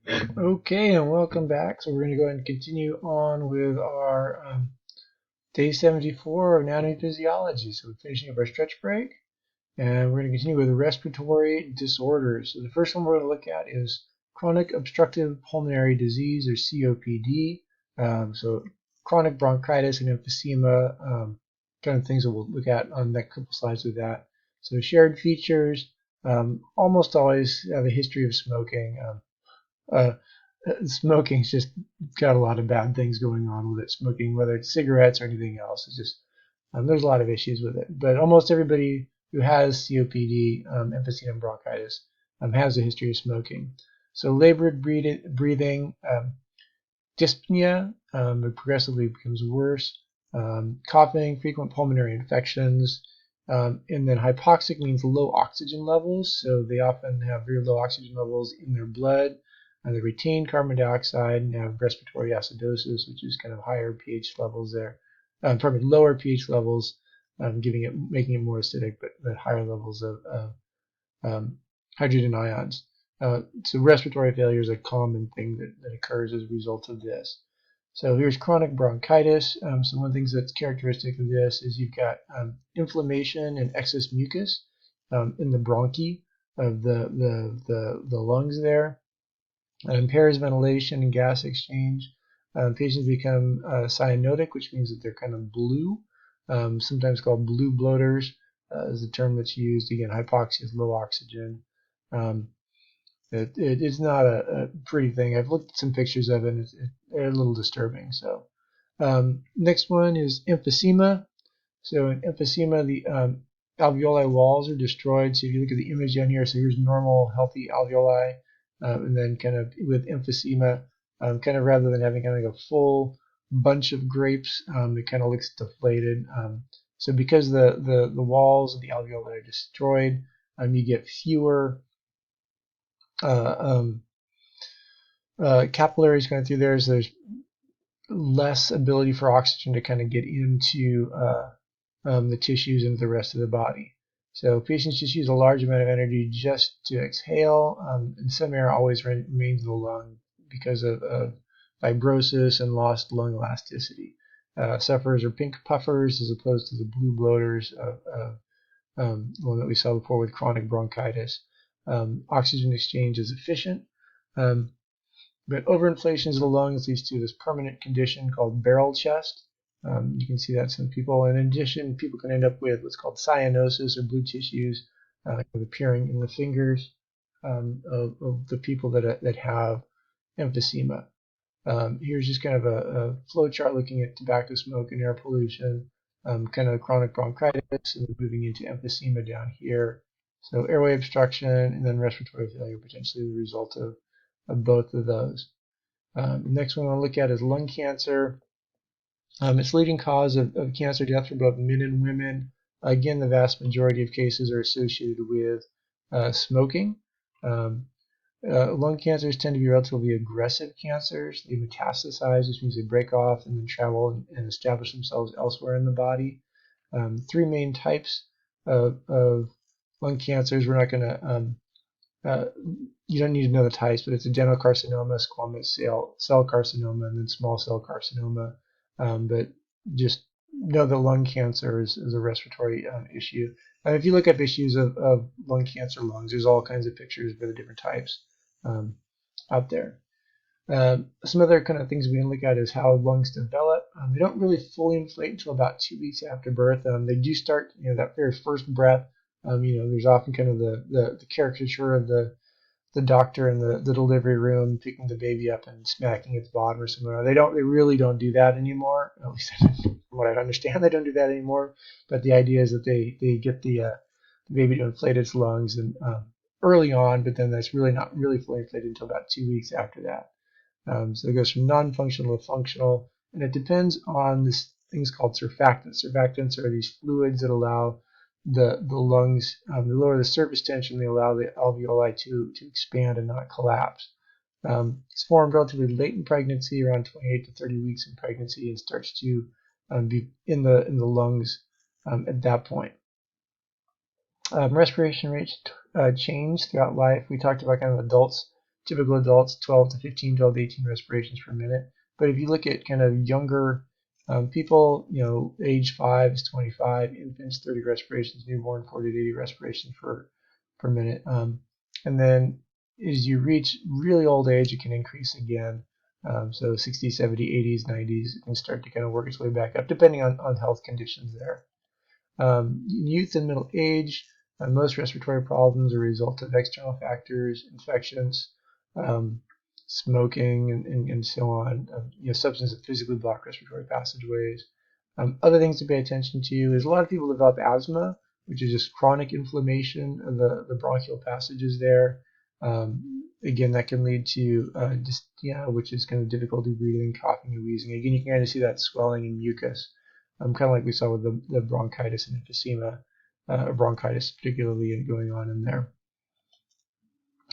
Okay, and welcome back. So we're going to go ahead and continue on with our day 74 of anatomy and physiology. So we're finishing up our stretch break, and we're going to continue with respiratory disorders. So the first one we're going to look at is chronic obstructive pulmonary disease, or COPD. So chronic bronchitis and emphysema, kind of things that we'll look at on the next couple slides with that. So shared features, almost always have a history of smoking. Uh, Smoking's just got a lot of bad things going on with it. Smoking, whether it's cigarettes or anything else, it's just there's a lot of issues with it. But almost everybody who has COPD, emphysema and bronchitis, has a history of smoking. So labored breathing, dyspnea, it progressively becomes worse. Coughing, frequent pulmonary infections, and then hypoxic means low oxygen levels. So they often have very low oxygen levels in their blood. They retain carbon dioxide and have respiratory acidosis, which is kind of higher pH levels there. Lower pH levels, making it more acidic, but higher levels of hydrogen ions. So respiratory failure is a common thing that occurs as a result of this. So here's chronic bronchitis. So one of the things that's characteristic of this is you've got inflammation and excess mucus in the bronchi of the lungs there. It impairs ventilation and gas exchange. Patients become cyanotic, which means that they're kind of blue, sometimes called blue bloaters is the term that's used. Again, hypoxia is low oxygen. Um, it's not a pretty thing. I've looked at some pictures of it, and they're a little disturbing. So next one is emphysema. So in emphysema, the alveoli walls are destroyed. So if you look at the image down here, so here's normal, healthy alveoli, and then kind of with emphysema, kind of rather than having kind of like a full bunch of grapes, it kind of looks deflated. So because the walls of the alveoli are destroyed, you get fewer uh, um, capillaries going through there. So there's less ability for oxygen to kind of get into the tissues and the rest of the body. So patients just use a large amount of energy just to exhale, and some air always remains in the lung because of fibrosis and lost lung elasticity. Sufferers are pink puffers as opposed to the blue bloaters of the one that we saw before with chronic bronchitis. Oxygen exchange is efficient, um, but overinflation of the lungs leads to this permanent condition called barrel chest. You can see that in some people. In addition, people can end up with what's called cyanosis or blue tissues appearing in the fingers of the people that have emphysema. Here's just kind of a flow chart looking at tobacco smoke and air pollution, kind of chronic bronchitis, and moving into emphysema down here. So airway obstruction and then respiratory failure, potentially the result of both of those. Next one I want to look at is lung cancer. It's leading cause of cancer death for both men and women. Again, the vast majority of cases are associated with smoking. Um, Lung cancers tend to be relatively aggressive cancers. They metastasize, which means they break off and then travel and establish themselves elsewhere in the body. Three main types of lung cancers. We're not going to uh, you don't need to know the types, but it's adenocarcinoma, squamous cell carcinoma, and then small cell carcinoma. But just know that lung cancer is a respiratory issue. And if you look up issues of lung cancer lungs, there's all kinds of pictures for the different types um, out there. Some other kind of things we can look at is how lungs develop. They don't really fully inflate until about 2 weeks after birth. They do start, that very first breath. There's often kind of the caricature of the doctor in the delivery room picking the baby up and smacking its bottom or something. They really don't do that anymore. At least from what I understand, they don't do that anymore. But the idea is that they get the baby to inflate its lungs and early on, but then that's really not really fully inflated until about 2 weeks after that. So it goes from non-functional to functional, and it depends on this things called surfactants. Surfactants are these fluids that allow the lungs, they lower the surface tension, they allow the alveoli to expand and not collapse. It's formed relatively late in pregnancy, around 28 to 30 weeks in pregnancy, and starts to be in the lungs at that point. Respiration rates change throughout life. We talked about kind of adults typical adults, 12 to 15, 12 to 18 respirations per minute. But if you look at kind of younger people, age 5 is 25, infants 30 respirations, newborn 40 to 80 respirations per minute. And then as you reach really old age, it can increase again. So 60, 70, 80s, 90s, it can start to kind of work its way back up, depending on health conditions there. In youth and middle age, most respiratory problems are a result of external factors, infections, smoking, and so on. Substances that physically block respiratory passageways. Other things to pay attention to is a lot of people develop asthma, which is just chronic inflammation of the bronchial passages there. Again, that can lead to dyspnea, which is kind of difficulty breathing, coughing, and wheezing. Again, you can kind of see that swelling and mucus, kind of like we saw with the bronchitis and emphysema, bronchitis particularly going on in there.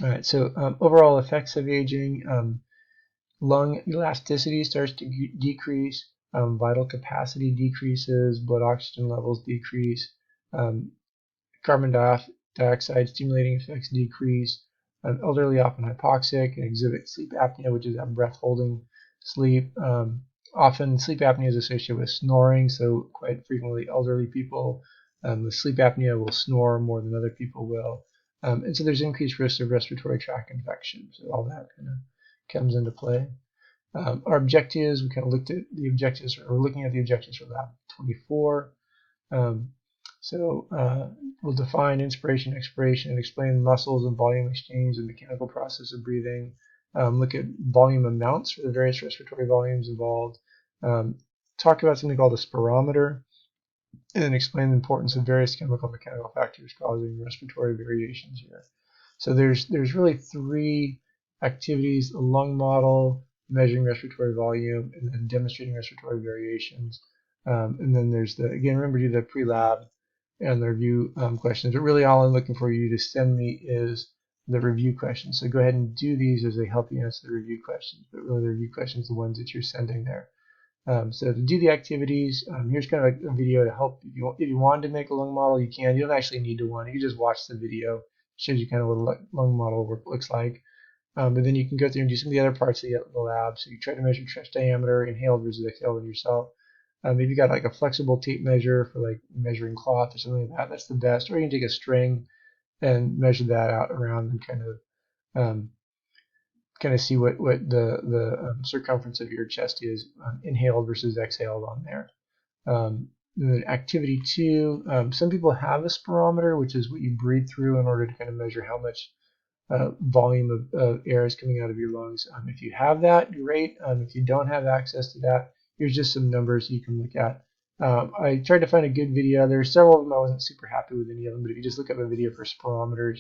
All right, so overall effects of aging, lung elasticity starts to decrease, vital capacity decreases, blood oxygen levels decrease, carbon dioxide stimulating effects decrease, elderly often hypoxic and exhibit sleep apnea, which is that breath holding sleep. Often sleep apnea is associated with snoring, so quite frequently elderly people with sleep apnea will snore more than other people will. And so there's increased risk of respiratory tract infections. So all that kind of comes into play. Our objectives, we kind of looked at the objectives, or we're looking at the objectives for Lab 24. We'll define inspiration, expiration, and explain the muscles and volume exchange and mechanical process of breathing. Look at volume amounts for the various respiratory volumes involved. Talk about something called a spirometer, and then explain the importance of various chemical and mechanical factors causing respiratory variations here. So there's really three activities: a lung model, measuring respiratory volume, and then demonstrating respiratory variations. And then there's again, remember to do the pre-lab and the review questions. But really all I'm looking for you to send me is the review questions. So go ahead and do these as they help you answer the review questions. But really the review questions are the ones that you're sending there. So to do the activities, here's kind of a video to help. If you wanted to make a lung model, you can. You don't actually need to one. You can just watch the video. It shows you kind of what a lung model looks like. And then you can go through and do some of the other parts of the lab. So you try to measure chest diameter, inhaled versus exhaled in yourself. If you got like a flexible tape measure for like measuring cloth or something like that, that's the best. Or you can take a string and measure that out around and kind of see what the circumference of your chest is, inhaled versus exhaled on there. Then activity 2, some people have a spirometer, which is what you breathe through in order to kind of measure how much volume of air is coming out of your lungs. If you have that, great. If you don't have access to that, here's just some numbers you can look at. I tried to find a good video. There are several of them. I wasn't super happy with any of them, but if you just look up a video for spirometers,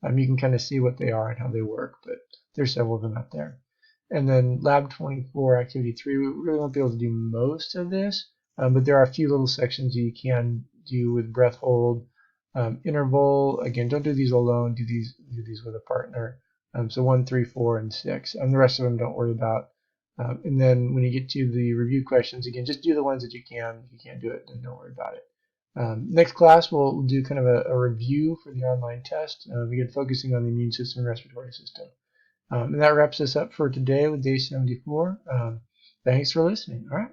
you can kind of see what they are and how they work. But there's several of them out there. And then Lab 24, Activity 3, we really won't be able to do most of this, but there are a few little sections you can do with breath hold, interval. Again, don't do these alone. Do these with a partner. So 1, 3, 4, and 6. The rest of them don't worry about. And then when you get to the review questions, again, just do the ones that you can. If you can't do it, then don't worry about it. Next class, we'll do kind of a review for the online test. Again, focusing on the immune system and respiratory system. And that wraps us up for today with day 74. Thanks for listening. All right.